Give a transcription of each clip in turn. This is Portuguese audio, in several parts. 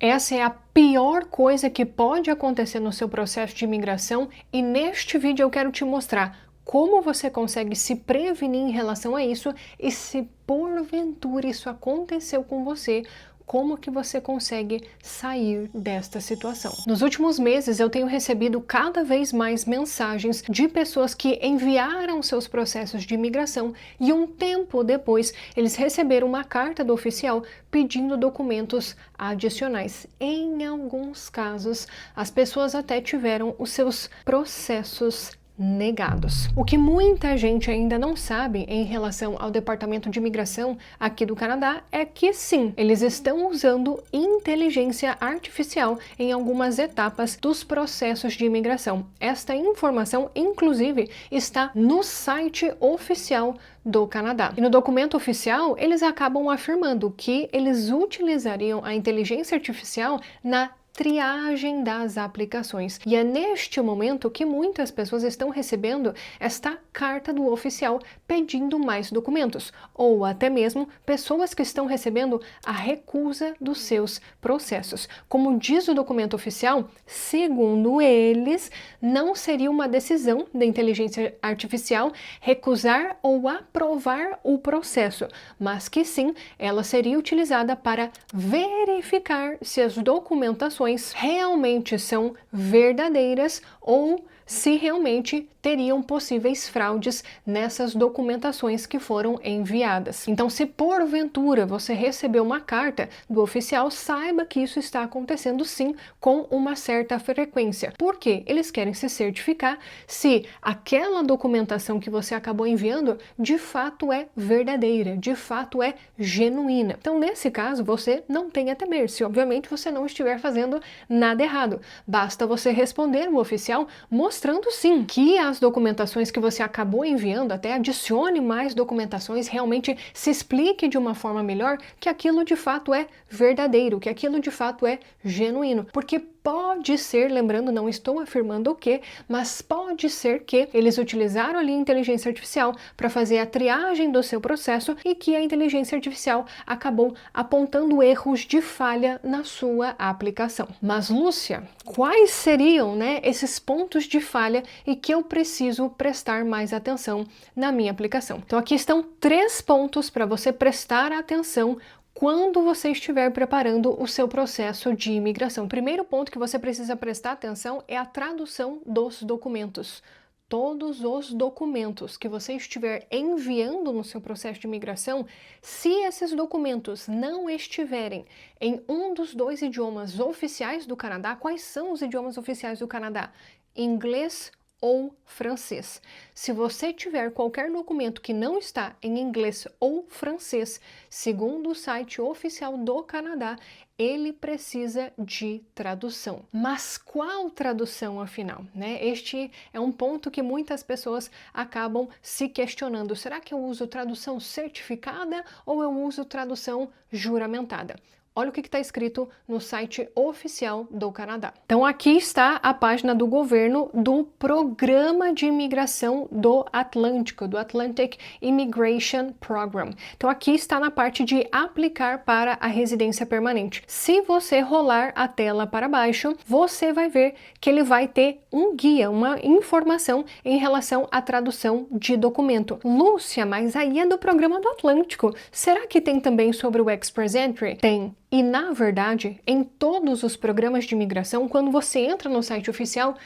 Essa é a pior coisa que pode acontecer no seu processo de imigração e neste vídeo eu quero te mostrar como você consegue se prevenir em relação a isso e se porventura isso aconteceu com você, como que você consegue sair desta situação. Nos últimos meses eu tenho recebido cada vez mais mensagens de pessoas que enviaram seus processos de imigração e um tempo depois eles receberam uma carta do oficial pedindo documentos adicionais. Em alguns casos, as pessoas até tiveram os seus processos negados. O que muita gente ainda não sabe em relação ao Departamento de Imigração aqui do Canadá é que sim, eles estão usando inteligência artificial em algumas etapas dos processos de imigração. Esta informação, inclusive, está no site oficial do Canadá. E no documento oficial, eles acabam afirmando que eles utilizariam a inteligência artificial na triagem das aplicações. E é neste momento que muitas pessoas estão recebendo esta carta do oficial pedindo mais documentos, ou até mesmo pessoas que estão recebendo a recusa dos seus processos. Como diz o documento oficial, segundo eles, não seria uma decisão da inteligência artificial recusar ou aprovar o processo, mas que sim, ela seria utilizada para verificar se as documentações realmente são verdadeiras ou se realmente teriam possíveis fraudes nessas documentações que foram enviadas. Então, se porventura você recebeu uma carta do oficial, saiba que isso está acontecendo sim com uma certa frequência. Porque eles querem se certificar se aquela documentação que você acabou enviando de fato é verdadeira, de fato é genuína. Então, nesse caso, você não tem a temer, se obviamente você não estiver fazendo nada errado. Basta você responder o oficial mostrando sim que as documentações que você acabou enviando, até adicione mais documentações, realmente se explique de uma forma melhor que aquilo de fato é verdadeiro, que aquilo de fato é genuíno. Porque pode ser, lembrando, não estou afirmando o que, mas pode ser que eles utilizaram ali a inteligência artificial para fazer a triagem do seu processo e que a inteligência artificial acabou apontando erros de falha na sua aplicação. Mas, Lúcia, quais seriam, esses pontos de falha e que eu preciso prestar mais atenção na minha aplicação? Então, aqui estão 3 pontos para você prestar atenção quando você estiver preparando o seu processo de imigração. O primeiro ponto que você precisa prestar atenção é a tradução dos documentos. Todos os documentos que você estiver enviando no seu processo de imigração, se esses documentos não estiverem em um dos 2 idiomas oficiais do Canadá, quais são os idiomas oficiais do Canadá? Inglês ou francês. Se você tiver qualquer documento que não está em inglês ou francês, segundo o site oficial do Canadá, ele precisa de tradução. Mas qual tradução, afinal? Este é um ponto que muitas pessoas acabam se questionando. Será que eu uso tradução certificada ou eu uso tradução juramentada? Olha o que está escrito no site oficial do Canadá. Então aqui está a página do governo do Programa de Imigração do Atlântico, do Atlantic Immigration Program. Então aqui está na parte de aplicar para a residência permanente. Se você rolar a tela para baixo, você vai ver que ele vai ter um guia, uma informação em relação à tradução de documento. Lúcia, mas aí é do Programa do Atlântico. Será que tem também sobre o Express Entry? Tem. E, na verdade, em todos os programas de imigração, quando você entra no site oficial,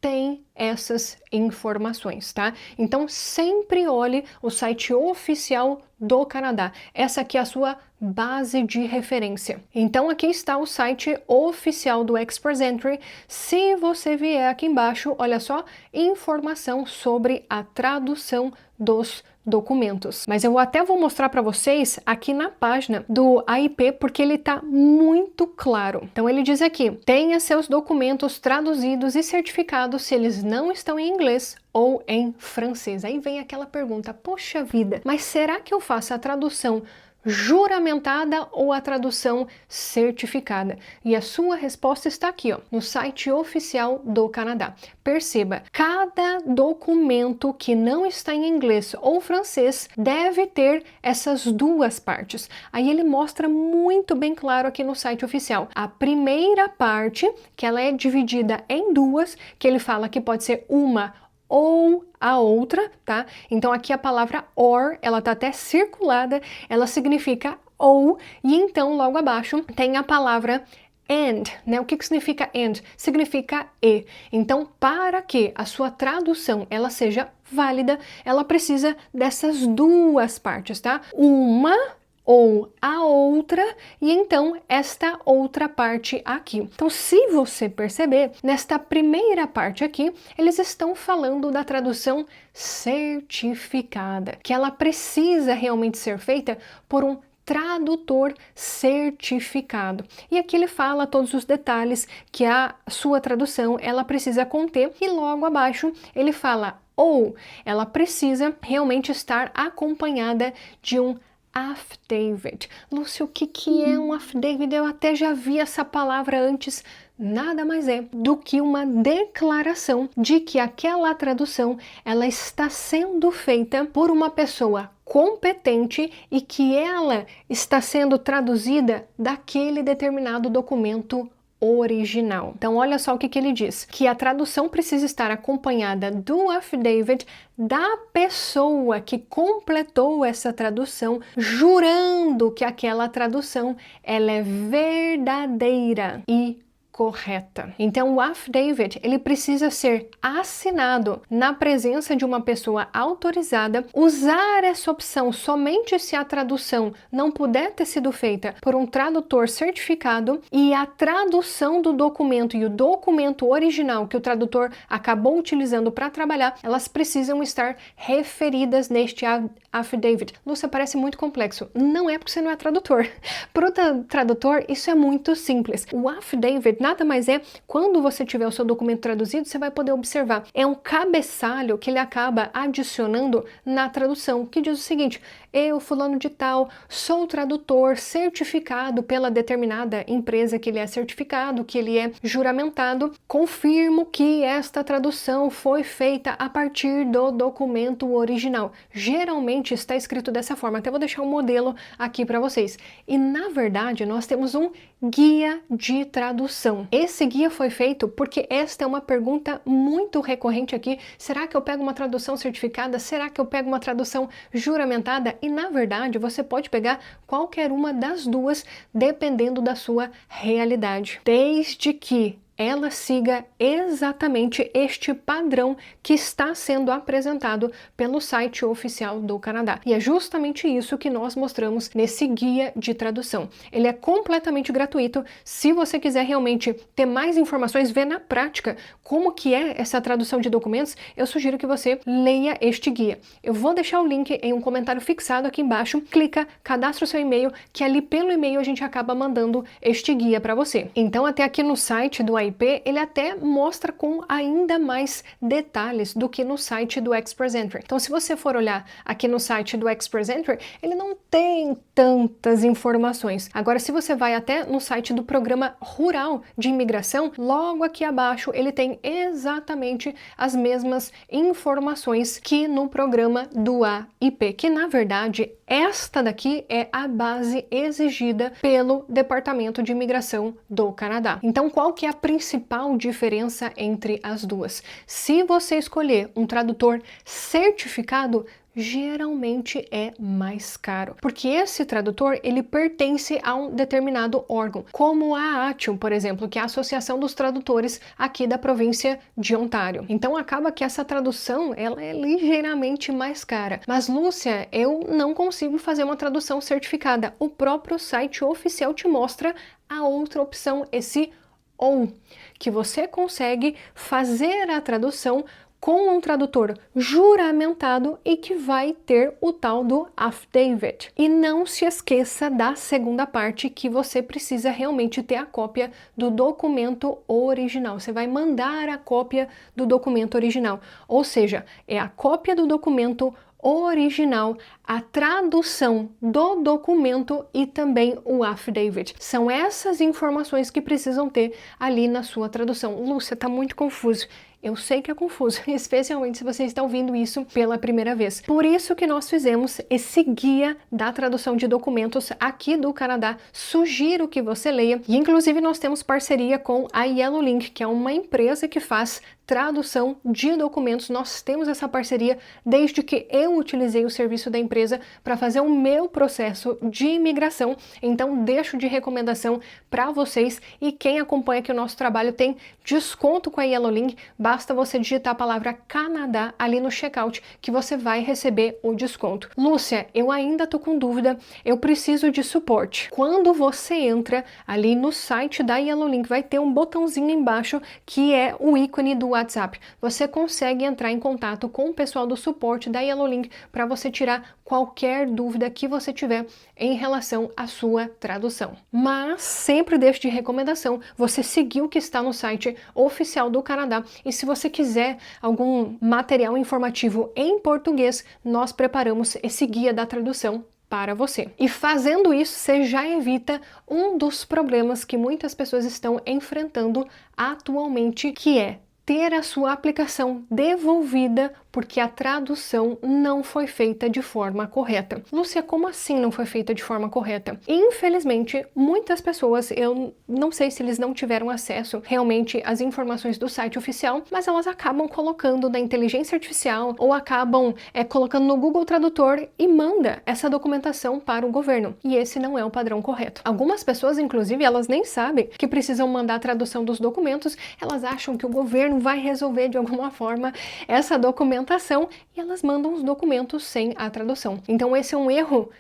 tem essas informações, tá? Então, sempre olhe o site oficial do Canadá. Essa aqui é a sua base de referência. Então, aqui está o site oficial do Express Entry. Se você vier aqui embaixo, olha só, informação sobre a tradução dos documentos. Mas eu até vou mostrar para vocês aqui na página do AIP, porque ele está muito claro. Então ele diz aqui, tenha seus documentos traduzidos e certificados se eles não estão em inglês ou em francês. Aí vem aquela pergunta, poxa vida, mas será que eu faço a tradução juramentada ou a tradução certificada? E a sua resposta está aqui, ó, no site oficial do Canadá. Perceba, cada documento que não está em inglês ou francês deve ter essas duas partes. Aí ele mostra muito bem claro aqui no site oficial. A primeira parte, que ela é dividida em duas, que ele fala que pode ser uma ou a outra, tá? Então aqui a palavra or, ela tá até circulada, ela significa ou, e então logo abaixo tem a palavra and, né? O que significa and? Significa e. Então, para que a sua tradução ela seja válida, ela precisa dessas duas partes, tá? Uma ou a outra, e então esta outra parte aqui. Então, se você perceber, nesta primeira parte aqui, eles estão falando da tradução certificada, que ela precisa realmente ser feita por um tradutor certificado. E aqui ele fala todos os detalhes que a sua tradução ela precisa conter, e logo abaixo ele fala ou ela precisa realmente estar acompanhada de um affidavit. Lúcio, o que é um affidavit? Eu até já vi essa palavra antes. Nada mais é do que uma declaração de que aquela tradução ela está sendo feita por uma pessoa competente e que ela está sendo traduzida daquele determinado documento original. Então, olha só o que ele diz, que a tradução precisa estar acompanhada do affidavit da pessoa que completou essa tradução, jurando que aquela tradução ela é verdadeira e correta. Então, o affidavit, ele precisa ser assinado na presença de uma pessoa autorizada. Usar essa opção somente se a tradução não puder ter sido feita por um tradutor certificado, e a tradução do documento e o documento original que o tradutor acabou utilizando para trabalhar, elas precisam estar referidas neste affidavit. Lúcia, parece muito complexo. Não é porque você não é tradutor. Para o tradutor, isso é muito simples. O affidavit nada mais é, quando você tiver o seu documento traduzido, você vai poder observar. É um cabeçalho que ele acaba adicionando na tradução, que diz o seguinte: eu, fulano de tal, sou tradutor certificado pela determinada empresa que ele é certificado, que ele é juramentado, confirmo que esta tradução foi feita a partir do documento original. Geralmente está escrito dessa forma, até vou deixar um modelo aqui para vocês. E na verdade nós temos um guia de tradução. Esse guia foi feito porque esta é uma pergunta muito recorrente aqui. Será que eu pego uma tradução certificada? Será que eu pego uma tradução juramentada? E na verdade você pode pegar qualquer uma das duas, dependendo da sua realidade, desde que ela siga exatamente este padrão que está sendo apresentado pelo site oficial do Canadá. E é justamente isso que nós mostramos nesse guia de tradução. Ele é completamente gratuito. Se você quiser realmente ter mais informações, ver na prática como que é essa tradução de documentos, eu sugiro que você leia este guia. Eu vou deixar o link em um comentário fixado aqui embaixo. Clica, cadastra o seu e-mail, que ali pelo e-mail a gente acaba mandando este guia para você. Então, até aqui no site do AIP, ele até mostra com ainda mais detalhes do que no site do Express Entry. Então, se você for olhar aqui no site do Express Entry, ele não tem tantas informações. Agora, se você vai até no site do Programa Rural de Imigração, logo aqui abaixo ele tem exatamente as mesmas informações que no programa do AIP, que na verdade esta daqui é a base exigida pelo Departamento de Imigração do Canadá. Então, qual que é a principal diferença entre as duas? Se você escolher um tradutor certificado, geralmente é mais caro, porque esse tradutor ele pertence a um determinado órgão, como a ATIOM, por exemplo, que é a Associação dos Tradutores aqui da província de Ontário. Então acaba que essa tradução ela é ligeiramente mais cara. Mas Lúcia, eu não consigo fazer uma tradução certificada. O próprio site oficial te mostra a outra opção, esse ou, que você consegue fazer a tradução com um tradutor juramentado e que vai ter o tal do affidavit. E não se esqueça da segunda parte, que você precisa realmente ter a cópia do documento original. Você vai mandar a cópia do documento original, ou seja, é a cópia do documento original, a tradução do documento e também o affidavit. São essas informações que precisam ter ali na sua tradução. Lúcia, tá muito confuso. Eu sei que é confuso, especialmente se você está ouvindo isso pela primeira vez. Por isso que nós fizemos esse guia da tradução de documentos aqui do Canadá. Sugiro que você leia. E inclusive nós temos parceria com a Yellow Link, que é uma empresa que faz tradução de documentos. Nós temos essa parceria desde que eu utilizei o serviço da empresa para fazer o meu processo de imigração. Então deixo de recomendação para vocês, e quem acompanha aqui o nosso trabalho tem desconto com a Yellow Link. Basta você digitar a palavra Canadá ali no checkout que você vai receber o desconto. Lúcia, eu ainda tô com dúvida, eu preciso de suporte. Quando você entra ali no site da Yellow Link, vai ter um botãozinho embaixo que é o ícone do WhatsApp. Você consegue entrar em contato com o pessoal do suporte da Yellow Link para você tirar qualquer dúvida que você tiver em relação à sua tradução. Mas sempre deixo de recomendação você seguir o que está no site oficial do Canadá, e se você quiser algum material informativo em português, nós preparamos esse guia da tradução para você. E fazendo isso, você já evita um dos problemas que muitas pessoas estão enfrentando atualmente, que é ter a sua aplicação devolvida porque a tradução não foi feita de forma correta. Lúcia, como assim não foi feita de forma correta? Infelizmente, muitas pessoas, eu não sei se eles não tiveram acesso realmente às informações do site oficial, mas elas acabam colocando na inteligência artificial ou acabam colocando no Google Tradutor e manda essa documentação para o governo. E esse não é o padrão correto. Algumas pessoas, inclusive, elas nem sabem que precisam mandar a tradução dos documentos, elas acham que o governo vai resolver de alguma forma essa documentação e elas mandam os documentos sem a tradução. Então esse é um erro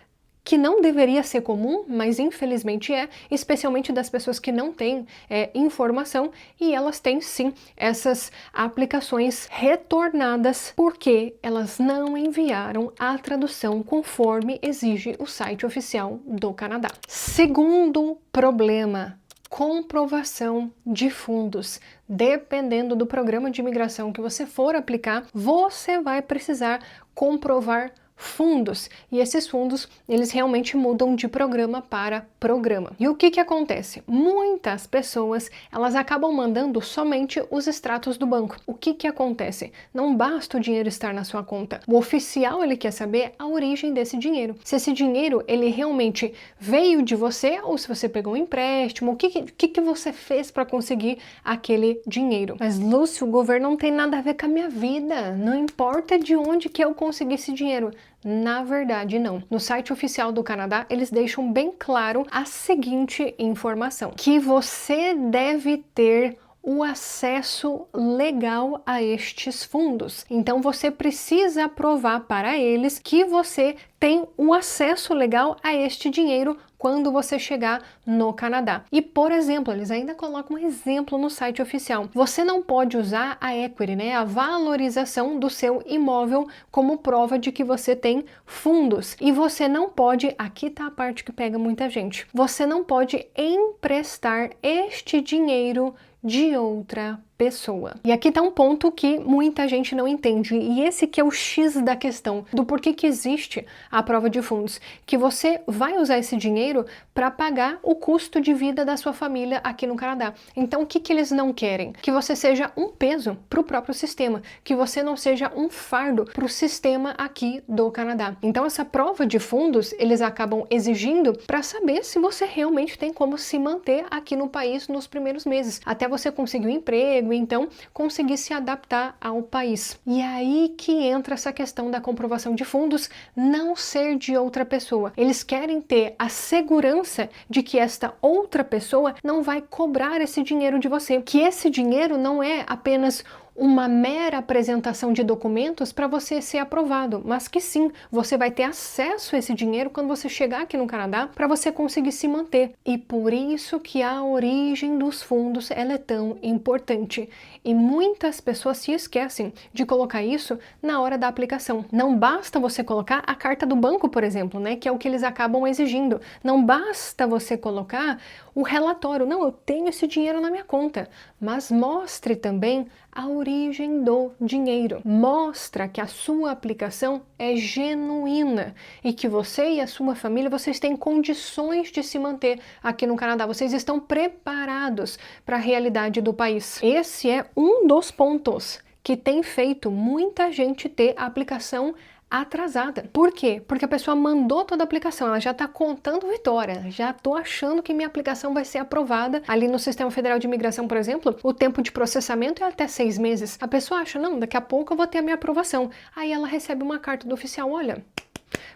que não deveria ser comum, mas infelizmente é, especialmente das pessoas que não têm informação, e elas têm sim essas aplicações retornadas porque elas não enviaram a tradução conforme exige o site oficial do Canadá. Segundo problema: comprovação de fundos. Dependendo do programa de imigração que você for aplicar, você vai precisar comprovar fundos, e esses fundos, eles realmente mudam de programa para programa. E o que acontece? Muitas pessoas, elas acabam mandando somente os extratos do banco. O que acontece? Não basta o dinheiro estar na sua conta. O oficial, ele quer saber a origem desse dinheiro. Se esse dinheiro, ele realmente veio de você, ou se você pegou um empréstimo, o que você fez para conseguir aquele dinheiro. Mas, Lúcio, o governo não tem nada a ver com a minha vida. Não importa de onde que eu consegui esse dinheiro. Na verdade, não. No site oficial do Canadá, eles deixam bem claro a seguinte informação: que você deve ter o acesso legal a estes fundos. Então você precisa provar para eles que você tem o acesso legal a este dinheiro quando você chegar no Canadá. E, por exemplo, eles ainda colocam um exemplo no site oficial. Você não pode usar a equity, né, a valorização do seu imóvel como prova de que você tem fundos. E você não pode, aqui tá a parte que pega muita gente, você não pode emprestar este dinheiro de outra pessoa. E aqui tá um ponto que muita gente não entende, e esse que é o X da questão, do porquê que existe a prova de fundos, que você vai usar esse dinheiro para pagar o custo de vida da sua família aqui no Canadá. Então o que eles não querem? Que você seja um peso para o próprio sistema, que você não seja um fardo para o sistema aqui do Canadá. Então essa prova de fundos, eles acabam exigindo para saber se você realmente tem como se manter aqui no país nos primeiros meses, até você conseguir um emprego, então conseguir se adaptar ao país. E aí que entra essa questão da comprovação de fundos não ser de outra pessoa. Eles querem ter a segurança de que esta outra pessoa não vai cobrar esse dinheiro de você, que esse dinheiro não é apenas uma mera apresentação de documentos para você ser aprovado, mas que sim, você vai ter acesso a esse dinheiro quando você chegar aqui no Canadá para você conseguir se manter. E por isso que a origem dos fundos ela é tão importante. E muitas pessoas se esquecem de colocar isso na hora da aplicação. Não basta você colocar a carta do banco, por exemplo, né, que é o que eles acabam exigindo. Não basta você colocar o relatório. Não, eu tenho esse dinheiro na minha conta. Mas mostre também a origem do dinheiro. Mostra que a sua aplicação é genuína e que você e a sua família, vocês têm condições de se manter aqui no Canadá. Vocês estão preparados para a realidade do país. Esse é um dos pontos que tem feito muita gente ter a aplicação atrasada. Por quê? Porque a pessoa mandou toda a aplicação, ela já está contando vitória, já estou achando que minha aplicação vai ser aprovada. Ali no Sistema Federal de Imigração, por exemplo, o tempo de processamento é até 6 meses. A pessoa acha, não, daqui a pouco eu vou ter a minha aprovação. Aí ela recebe uma carta do oficial, olha,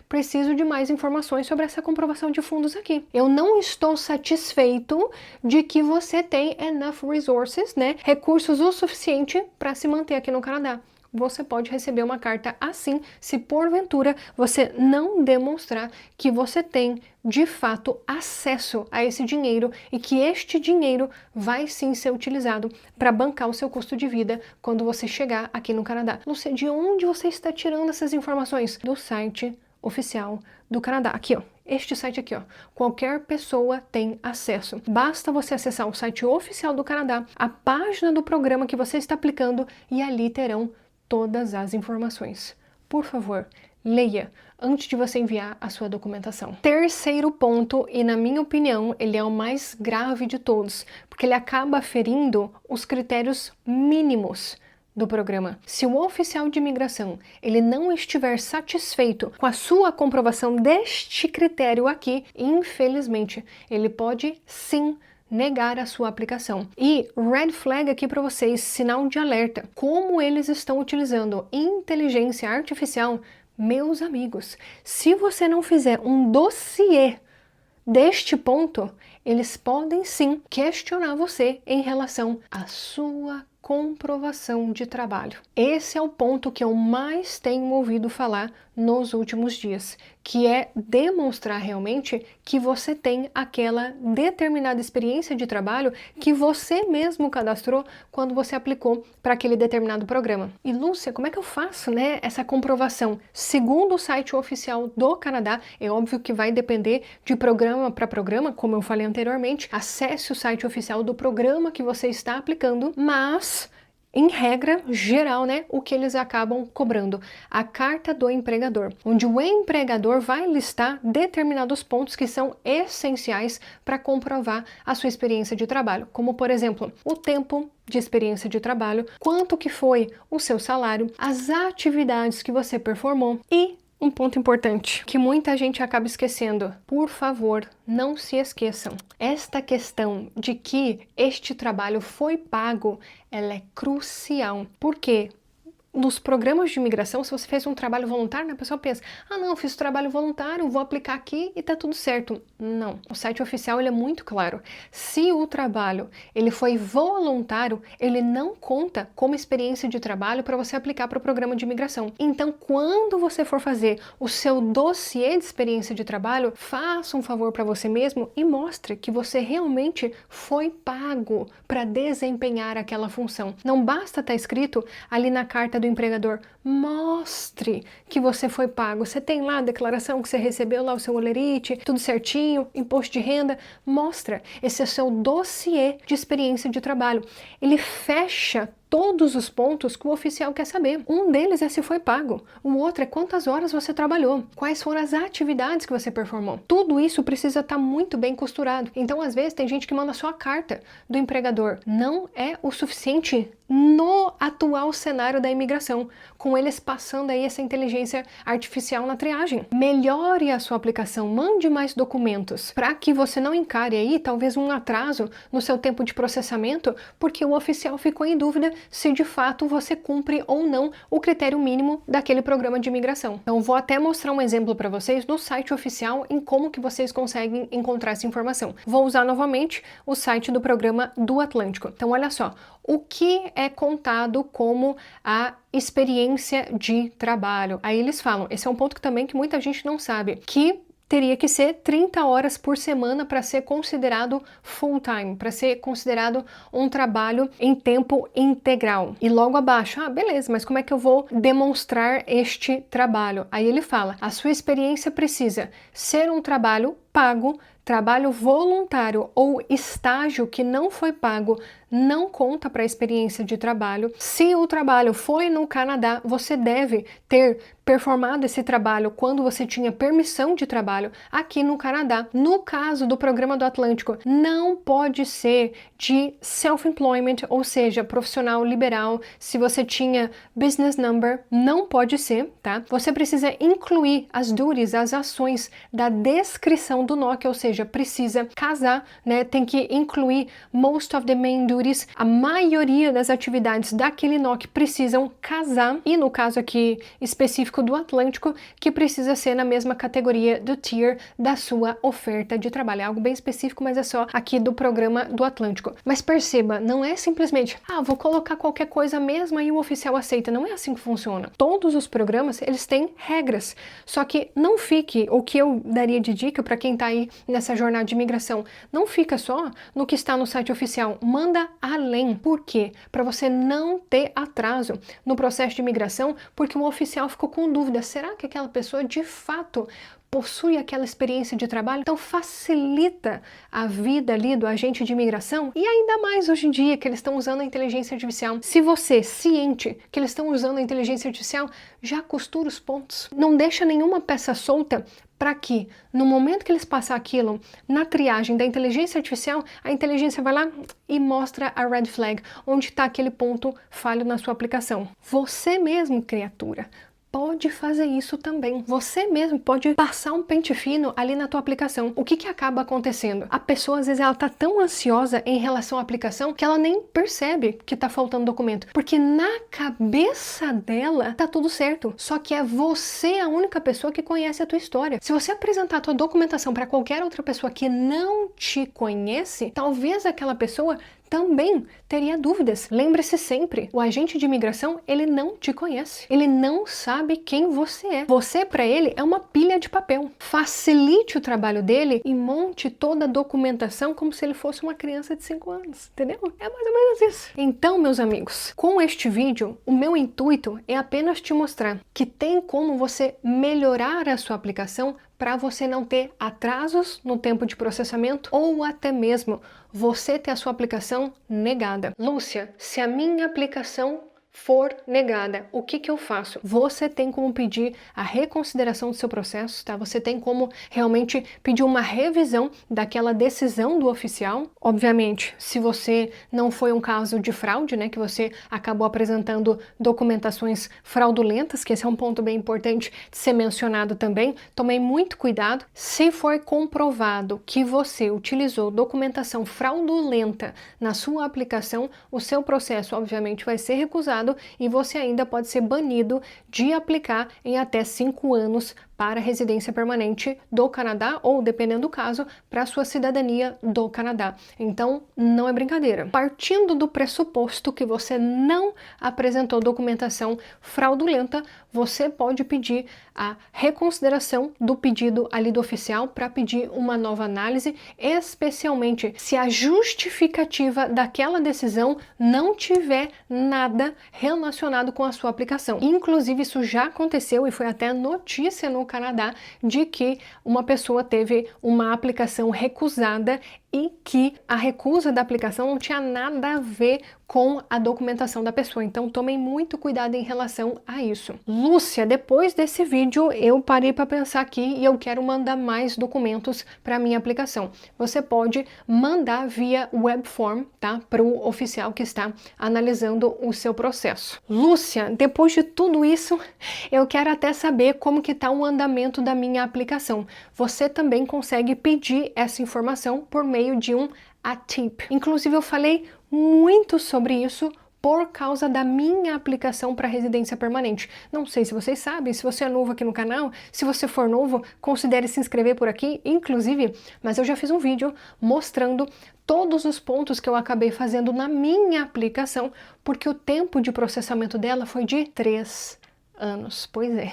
preciso de mais informações sobre essa comprovação de fundos aqui. Eu não estou satisfeito de que você tem enough resources, né? Recursos o suficiente para se manter aqui no Canadá. Você pode receber uma carta assim, se porventura você não demonstrar que você tem, de fato, acesso a esse dinheiro e que este dinheiro vai sim ser utilizado para bancar o seu custo de vida quando você chegar aqui no Canadá. Não sei de onde você está tirando essas informações. Do site oficial do Canadá. Aqui, ó. Este site aqui, ó. Qualquer pessoa tem acesso. Basta você acessar o site oficial do Canadá, a página do programa que você está aplicando e ali terão todas as informações. Por favor, leia antes de você enviar a sua documentação. Terceiro ponto, e na minha opinião, ele é o mais grave de todos, porque ele acaba ferindo os critérios mínimos do programa. Se o oficial de imigração ele não estiver satisfeito com a sua comprovação deste critério aqui, infelizmente, ele pode sim negar a sua aplicação. E red flag aqui para vocês, sinal de alerta. Como eles estão utilizando inteligência artificial, meus amigos, se você não fizer um dossiê deste ponto, eles podem sim questionar você em relação à sua comprovação de trabalho. Esse é o ponto que eu mais tenho ouvido falar nos últimos dias, que é demonstrar realmente que você tem aquela determinada experiência de trabalho que você mesmo cadastrou quando você aplicou para aquele determinado programa. E Lúcia, como é que eu faço, né, essa comprovação? Segundo o site oficial do Canadá, é óbvio que vai depender de programa para programa, como eu falei anteriormente, acesse o site oficial do programa que você está aplicando, mas em regra geral, né, o que eles acabam cobrando? A carta do empregador, onde o empregador vai listar determinados pontos que são essenciais para comprovar a sua experiência de trabalho, como por exemplo, o tempo de experiência de trabalho, quanto que foi o seu salário, as atividades que você performou e um ponto importante que muita gente acaba esquecendo. Por favor, não se esqueçam. Esta questão de que este trabalho foi pago, ela é crucial. Por quê? Nos programas de imigração, se você fez um trabalho voluntário, a pessoa pensa, ah não, eu fiz trabalho voluntário, vou aplicar aqui e tá tudo certo. Não, o site oficial ele é muito claro. Se o trabalho ele foi voluntário, ele não conta como experiência de trabalho para você aplicar para o programa de imigração. Então, quando você for fazer o seu dossiê de experiência de trabalho, faça um favor para você mesmo e mostre que você realmente foi pago para desempenhar aquela função. Não basta estar escrito ali na carta do empregador, mostre que você foi pago. Você tem lá a declaração que você recebeu lá o seu holerite, tudo certinho, imposto de renda, mostra. Esse é o seu dossiê de experiência de trabalho. Ele fecha todos os pontos que o oficial quer saber. Um deles é se foi pago, o outro é quantas horas você trabalhou, quais foram as atividades que você performou. Tudo isso precisa estar muito bem costurado. Então, às vezes, tem gente que manda só a carta do empregador. Não é o suficiente no atual cenário da imigração, com eles passando aí essa inteligência artificial na triagem. Melhore a sua aplicação, mande mais documentos, para que você não encare aí talvez um atraso no seu tempo de processamento, porque o oficial ficou em dúvida se de fato você cumpre ou não o critério mínimo daquele programa de imigração. Então vou até mostrar um exemplo para vocês no site oficial em como que vocês conseguem encontrar essa informação. Vou usar novamente o site do programa do Atlântico. Então olha só, o que é contado como a experiência de trabalho? Aí eles falam, esse é um ponto que também que muita gente não sabe, que teria que ser 30 horas por semana para ser considerado full-time, para ser considerado um trabalho em tempo integral. E logo abaixo, beleza, mas como é que eu vou demonstrar este trabalho? Aí ele fala, a sua experiência precisa ser um trabalho pago, trabalho voluntário ou estágio que não foi pago não conta para a experiência de trabalho. Se o trabalho foi no Canadá, você deve ter performado esse trabalho quando você tinha permissão de trabalho aqui no Canadá. No caso do Programa do Atlântico, não pode ser de self-employment, ou seja, profissional liberal. Se você tinha business number, não pode ser, tá? Você precisa incluir as duties, as ações da descrição do NOC, ou seja, precisa casar, né? Tem que incluir most of the main duties. A maioria das atividades daquele NOC precisam casar, e no caso aqui específico do Atlântico, que precisa ser na mesma categoria do tier da sua oferta de trabalho. É algo bem específico, mas é só aqui do Programa do Atlântico. Mas perceba, não é simplesmente, vou colocar qualquer coisa mesmo e o oficial aceita. Não é assim que funciona. Todos os programas, eles têm regras. Só que não fique, o que eu daria de dica para quem tá aí nessa jornada de imigração, não fica só no que está no site oficial, manda além. Por quê? Para você não ter atraso no processo de imigração, porque o oficial ficou com dúvida, será que aquela pessoa de fato possui aquela experiência de trabalho? Então facilita a vida ali do agente de imigração, e ainda mais hoje em dia que eles estão usando a inteligência artificial. Se você, ciente que eles estão usando a inteligência artificial, já costura os pontos. Não deixa nenhuma peça solta para que, no momento que eles passam aquilo na triagem da inteligência artificial, a inteligência vai lá e mostra a red flag, onde está aquele ponto falho na sua aplicação. Você mesmo, criatura, pode fazer isso também. Você mesmo pode passar um pente fino ali na tua aplicação. O que acaba acontecendo? A pessoa, às vezes, ela tá tão ansiosa em relação à aplicação que ela nem percebe que tá faltando documento. Porque na cabeça dela tá tudo certo. Só que é você a única pessoa que conhece a tua história. Se você apresentar a tua documentação para qualquer outra pessoa que não te conhece, talvez aquela pessoa também teria dúvidas. Lembre-se sempre, o agente de imigração, ele não te conhece. Ele não sabe quem você é. Você, para ele, é uma pilha de papel. Facilite o trabalho dele e monte toda a documentação como se ele fosse uma criança de 5 anos, entendeu? É mais ou menos isso. Então, meus amigos, com este vídeo, o meu intuito é apenas te mostrar que tem como você melhorar a sua aplicação para você não ter atrasos no tempo de processamento ou até mesmo você ter a sua aplicação negada. Lúcia, se a minha aplicação for negada, o que eu faço? Você tem como pedir a reconsideração do seu processo, tá? Você tem como realmente pedir uma revisão daquela decisão do oficial. Obviamente, se você não foi um caso de fraude, né, que você acabou apresentando documentações fraudulentas, que esse é um ponto bem importante de ser mencionado também, tomei muito cuidado. Se for comprovado que você utilizou documentação fraudulenta na sua aplicação, o seu processo, obviamente, vai ser recusado e você ainda pode ser banido de aplicar em até 5 anos para residência permanente do Canadá ou, dependendo do caso, para a sua cidadania do Canadá. Então, não é brincadeira. Partindo do pressuposto que você não apresentou documentação fraudulenta, você pode pedir a reconsideração do pedido ali do oficial para pedir uma nova análise, especialmente se a justificativa daquela decisão não tiver nada relacionado com a sua aplicação. Inclusive, isso já aconteceu e foi até notícia no Canadá de que uma pessoa teve uma aplicação recusada e que a recusa da aplicação não tinha nada a ver com a documentação da pessoa. Então tomem muito cuidado em relação a isso. Lúcia, depois desse vídeo eu parei para pensar aqui e eu quero mandar mais documentos para minha aplicação. Você pode mandar via webform, tá? Para o oficial que está analisando o seu processo. Lúcia, depois de tudo isso, eu quero até saber como que está o andamento da minha aplicação. Você também consegue pedir essa informação por meio de um ATIP. Inclusive eu falei muito sobre isso por causa da minha aplicação para residência permanente. Não sei se vocês sabem, se você é novo aqui no canal, se você for novo, considere se inscrever por aqui, inclusive, mas eu já fiz um vídeo mostrando todos os pontos que eu acabei fazendo na minha aplicação, porque o tempo de processamento dela foi de 3 anos, pois é,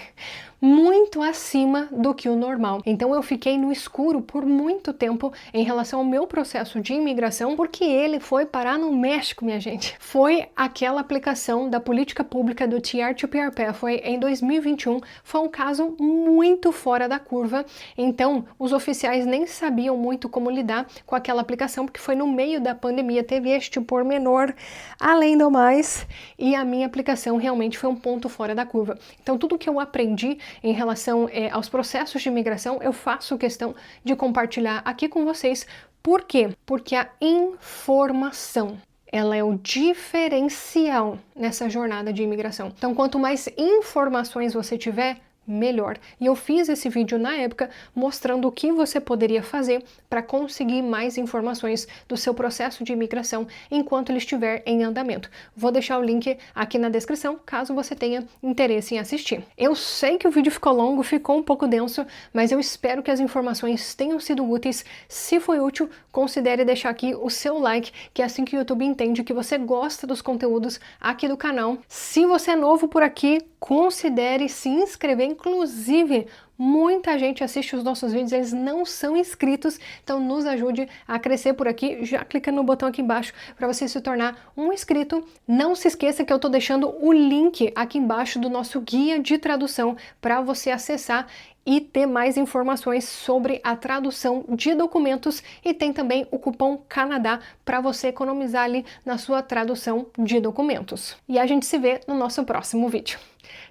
muito acima do que o normal. Então eu fiquei no escuro por muito tempo em relação ao meu processo de imigração, porque ele foi parar no México, minha gente. Foi aquela aplicação da política pública do Tier-to-Peer Pathway em 2021, foi um caso muito fora da curva, então os oficiais nem sabiam muito como lidar com aquela aplicação, porque foi no meio da pandemia, teve este pormenor, além do mais, e a minha aplicação realmente foi um ponto fora da curva. Então tudo que eu aprendi em relação aos processos de imigração, eu faço questão de compartilhar aqui com vocês. Por quê? Porque a informação, ela é o diferencial nessa jornada de imigração. Então, quanto mais informações você tiver, melhor. E eu fiz esse vídeo na época mostrando o que você poderia fazer para conseguir mais informações do seu processo de imigração enquanto ele estiver em andamento. Vou deixar o link aqui na descrição, caso você tenha interesse em assistir. Eu sei que o vídeo ficou longo, ficou um pouco denso, mas eu espero que as informações tenham sido úteis. Se foi útil, considere deixar aqui o seu like, que é assim que o YouTube entende que você gosta dos conteúdos aqui do canal. Se você é novo por aqui, considere se inscrever. Inclusive, muita gente assiste os nossos vídeos, eles não são inscritos, então nos ajude a crescer por aqui, já clicando no botão aqui embaixo para você se tornar um inscrito. Não se esqueça que eu estou deixando o link aqui embaixo do nosso guia de tradução para você acessar e ter mais informações sobre a tradução de documentos, e tem também o cupom Canadá para você economizar ali na sua tradução de documentos. E a gente se vê no nosso próximo vídeo.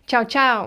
Tchau, tchau!